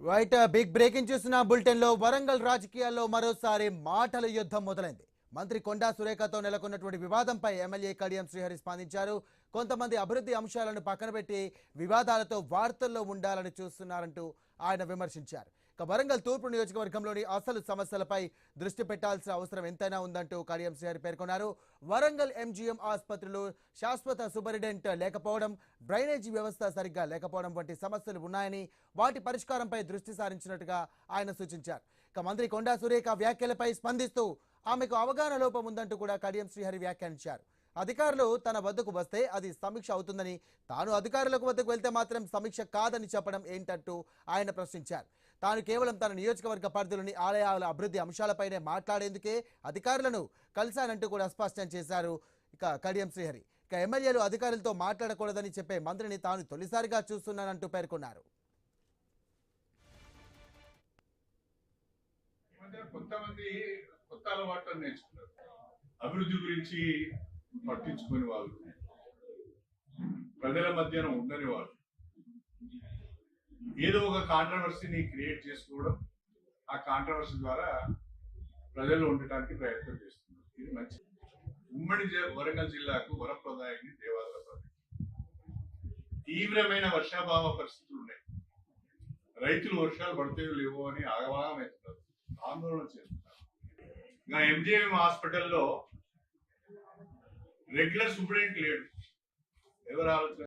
Right big breaking చూసిన bulletin లో వరంగల్ రాజకీయాల్లో మరోసారి మాటల యుద్ధం మొదలైంది. మంత్రి కొండా సురేఖతో నెలకొన్నటువంటి వివాదంపై ఎమ్మెల్యే కడియం శ్రీహరి స్పందించారు. కొంతమంది అభివృద్ధి అంశాలను పక్కన పెట్టి వివాదాలతో వార్తల్లో ఉండాలని చూస్తున్నారంటూ ఆయన విమర్శించారు. ఇక వరంగల్ తూర్పు నియోజకవర్గంలోని అసలు సమస్యలపై దృష్టి పెట్టాల్సిన అవసరం ఎంతైనా ఉందంటూ కడియం శ్రీహరి పేర్కొన్నారు. వరంగల్ ఎంజీఎం ఆసుపత్రిలో శాశ్వత సూపరింటెండెంట్ లేకపోవడం, డ్రైనేజీ వ్యవస్థ సరిగ్గా లేకపోవడం వంటి సమస్యలు ఉన్నాయని వాటి పరిష్కారంపై దృష్టి సారించినట్టుగా ఆయన సూచించారు. ఇక మంత్రి కొండా సురేఖ వ్యాఖ్యలపై స్పందిస్తూ ఆమెకు అవగాహన లోపం ఉందంటూ కూడా కడియం శ్రీహరి వ్యాఖ్యానించారు. అధికారులు తన వద్దకు వస్తే అది సమీక్ష అవుతుందని, తాను అధికారులకు వద్దకు వెళ్తే మాత్రం సమీక్ష కాదని చెప్పడం ఏంటంటూ ఆయన ప్రశ్నించారు. తాను కేవలం తన నియోజకవర్గ పరిధిలోని ఆలయాల అభివృద్ధి అంశాలపైనే మాట్లాడేందుకే అధికారులను కలిశానంటూ కూడా స్పష్టం చేశారు. ఇక కడియం శ్రీహరి ఇక ఎమ్మెల్యేలు అధికారులతో మాట్లాడకూడదని చెప్పే మంత్రిని తాను తొలిసారిగా చూస్తున్నానంటూ పేర్కొన్నారు. కొంతమంది కొత్త అలవాట్లను నేర్చుకున్నారు. అభివృద్ధి గురించి పట్టించుకుని వాళ్ళు, ప్రజల మధ్యన ఉండని వాళ్ళు, ఏదో ఒక కాంట్రవర్సీని క్రియేట్ చేసుకోవడం, ఆ కాంట్రవర్సీ ద్వారా ప్రజలు ఉండటానికి ప్రయత్నం చేస్తున్నారు. ఇది మంచి. ఉమ్మడి వరంగల్ జిల్లాకు వరప్రదాయాన్ని దేవాలయ ప్రాజెక్టు, తీవ్రమైన వర్షాభావ పరిస్థితులు ఉన్నాయి. రైతులు వర్షాలు పడితే లేవో అని ఆగమాగమవుతున్నారు, ఆందోళన చేస్తున్నారు. ఇంకా ఎంజీఎం హాస్పిటల్లో రెగ్యులర్ సూపరింటెండెంట్ లేడు. ఎవరు ఆలోచన